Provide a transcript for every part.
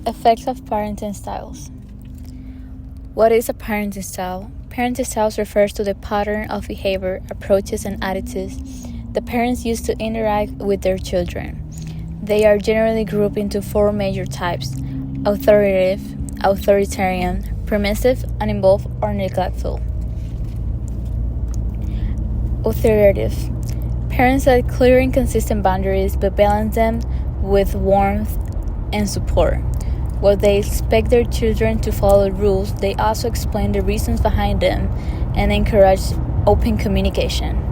Effects of parenting styles. What is a parenting style? Parenting styles refers to the pattern of behavior, approaches, and attitudes the parents use to interact with their children. They are generally grouped into four major types: authoritative, authoritarian, permissive, uninvolved, or neglectful. Authoritative. Parents set clear and consistent boundaries but balance them with warmth and support. While they expect their children to follow rules, they also explain the reasons behind them and encourage open communication.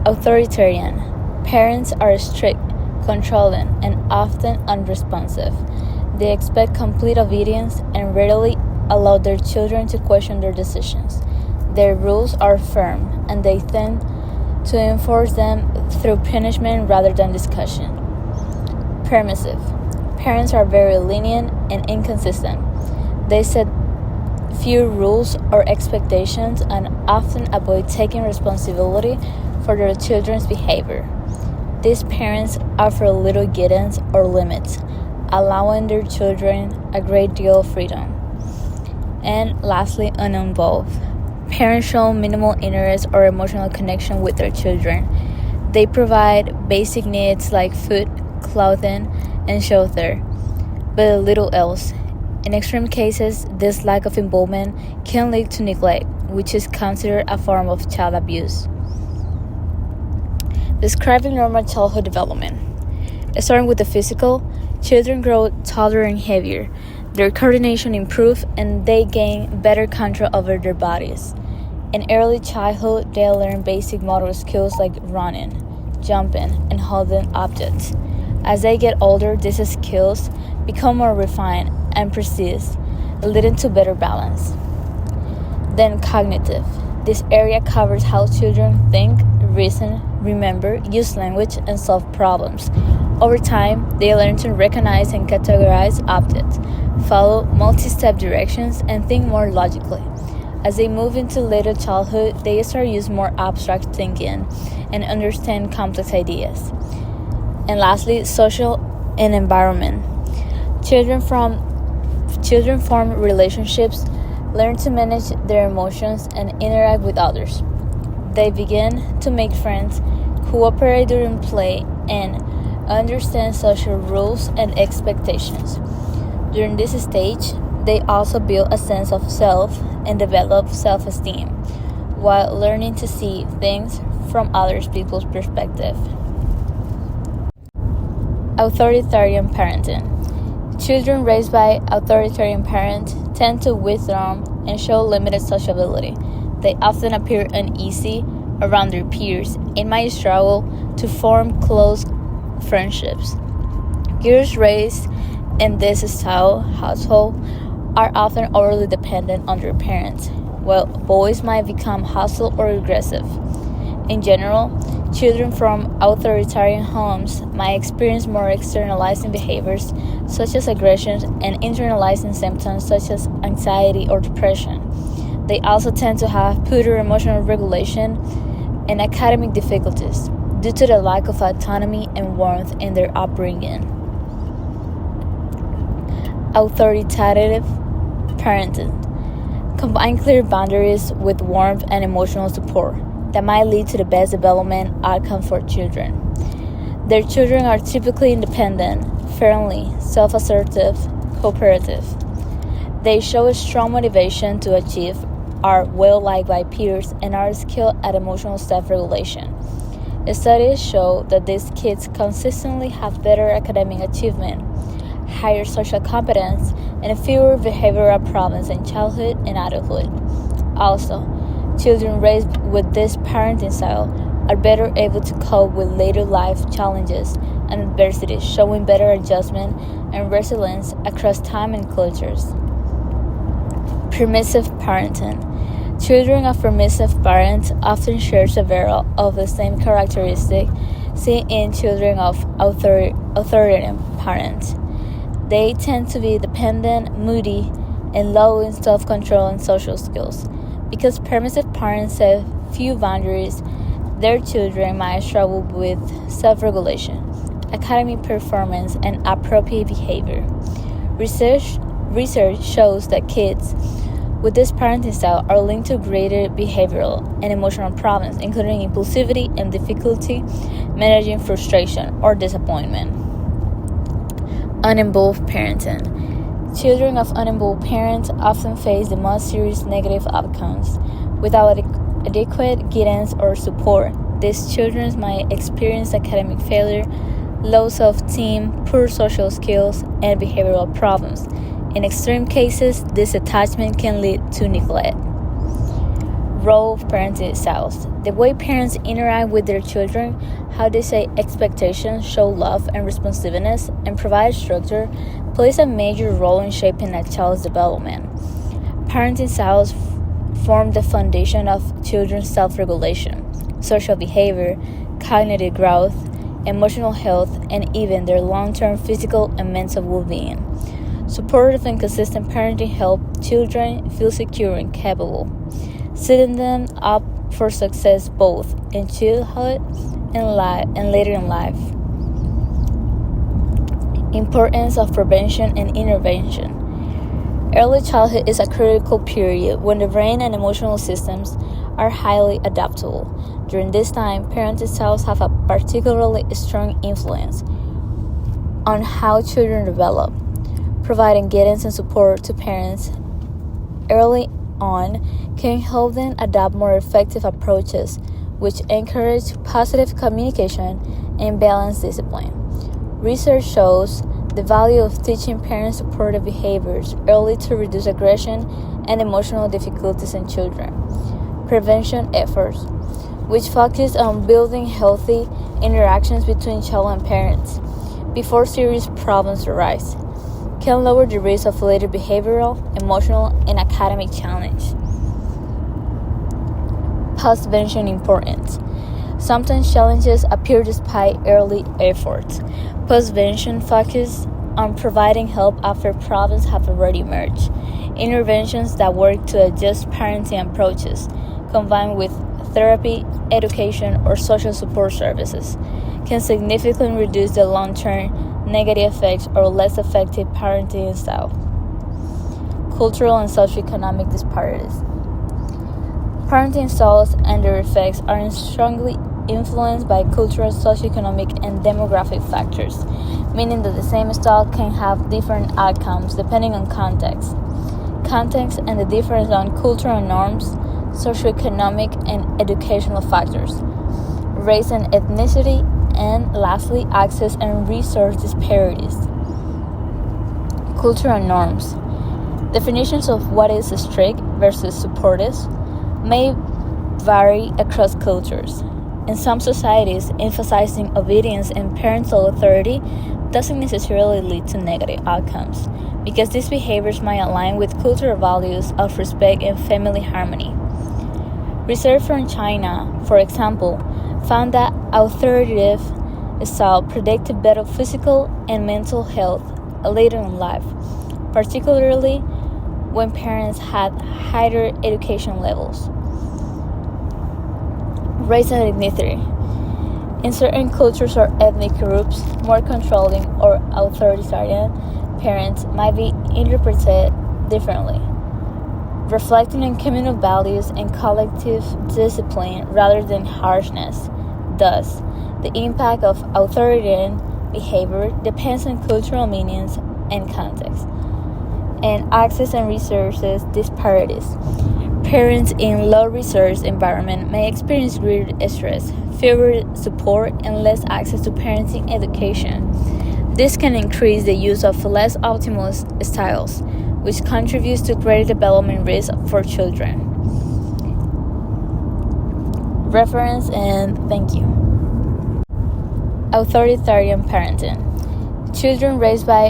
Authoritarian. Parents are strict, controlling, and often unresponsive. They expect complete obedience and rarely allow their children to question their decisions. Their rules are firm, and they tend to enforce them through punishment rather than discussion. Permissive. Parents are very lenient and inconsistent. They set few rules or expectations and often avoid taking responsibility for their children's behavior. These parents offer little guidance or limits, allowing their children a great deal of freedom. And lastly, uninvolved. Parents show minimal interest or emotional connection with their children. They provide basic needs like food, clothing, and shelter, but little else. In extreme cases, this lack of involvement can lead to neglect, which is considered a form of child abuse. Describing normal childhood development. Starting with the physical, children grow taller and heavier. Their coordination improves and they gain better control over their bodies. In early childhood, they learn basic motor skills like running, jumping, and holding objects. As they get older, these skills become more refined and precise, leading to better balance. Then cognitive. This area covers how children think, reason, remember, use language, and solve problems. Over time, they learn to recognize and categorize objects, follow multi-step directions, and think more logically. As they move into later childhood, they start to use more abstract thinking and understand complex ideas. And lastly, social and environment. Children form relationships, learn to manage their emotions, and interact with others. They begin to make friends, cooperate during play, and understand social rules and expectations. During this stage, they also build a sense of self and develop self-esteem, while learning to see things from other people's perspective. Authoritarian parenting. Children raised by authoritarian parents tend to withdraw and show limited sociability. They often appear uneasy around their peers and might struggle to form close friendships. Girls raised in this style household are often overly dependent on their parents, while boys might become hostile or aggressive. In general, children from authoritarian homes might experience more externalizing behaviors such as aggression and internalizing symptoms such as anxiety or depression. They also tend to have poorer emotional regulation and academic difficulties due to the lack of autonomy and warmth in their upbringing. Authoritative parenting. Combine clear boundaries with warmth and emotional support that might lead to the best development outcome for children. Their children are typically independent, friendly, self-assertive, cooperative. They show a strong motivation to achieve, are well liked by peers, and are skilled at emotional self-regulation. Studies show that these kids consistently have better academic achievement, higher social competence, and fewer behavioral problems in childhood and adulthood. Also, children raised with this parenting style are better able to cope with later life challenges and adversities, showing better adjustment and resilience across time and cultures. Permissive parenting. Children of permissive parents often share several of the same characteristics seen in children of authoritarian parents. They tend to be dependent, moody, and low in self-control and social skills. Because permissive parents set few boundaries, their children might struggle with self-regulation, academic performance, and appropriate behavior. Research shows that kids with this parenting style are linked to greater behavioral and emotional problems, including impulsivity and difficulty managing frustration or disappointment. Uninvolved parenting. Children of uninvolved parents often face the most serious negative outcomes. Without adequate guidance or support, these children might experience academic failure, low self-esteem, poor social skills, and behavioral problems. In extreme cases, this attachment can lead to neglect. Role of parenting styles. The way parents interact with their children, how they set expectations, show love and responsiveness, and provide structure plays a major role in shaping a child's development. Parenting styles form the foundation of children's self-regulation, social behavior, cognitive growth, emotional health, and even their long-term physical and mental well-being. Supportive and consistent parenting help children feel secure and capable, setting them up for success both in childhood and later in life. Importance of prevention and intervention. Early childhood is a critical period when the brain and emotional systems are highly adaptable. During this time, parenting styles have a particularly strong influence on how children develop. Providing guidance and support to parents early on can help them adopt more effective approaches, which encourage positive communication and balanced discipline. Research shows the value of teaching parents supportive behaviors early to reduce aggression and emotional difficulties in children. Prevention efforts, which focus on building healthy interactions between child and parents before serious problems arise, can lower the risk of later behavioral, emotional, and academic challenge. Postvention importance. Sometimes challenges appear despite early efforts. Postvention focuses on providing help after problems have already emerged. Interventions that work to adjust parenting approaches, combined with therapy, education, or social support services, can significantly reduce the long-term negative effects or less effective parenting style. Cultural and socioeconomic disparities. Parenting styles and their effects are strongly influenced by cultural, socioeconomic, and demographic factors, meaning that the same style can have different outcomes depending on context. Context and the difference on cultural norms, socioeconomic and educational factors, race and ethnicity, and lastly, access and resource disparities. Cultural norms. Definitions of what is strict versus supportive may vary across cultures. In some societies, emphasizing obedience and parental authority doesn't necessarily lead to negative outcomes, because these behaviors might align with cultural values of respect and family harmony. Research from China, for example, found that authoritative style predicted better physical and mental health later in life, particularly when parents had higher education levels. Race and ethnicity. In certain cultures or ethnic groups, more controlling or authoritarian parents might be interpreted differently, reflecting on communal values and collective discipline rather than harshness. Thus, the impact of authoritarian behavior depends on cultural meanings and context, and access and resources disparities. Parents in low-resource environment may experience greater stress, fewer support, and less access to parenting education. This can increase the use of less optimal styles, which contributes to greater development risk for children. Reference and thank you. Authoritarian parenting. Children raised by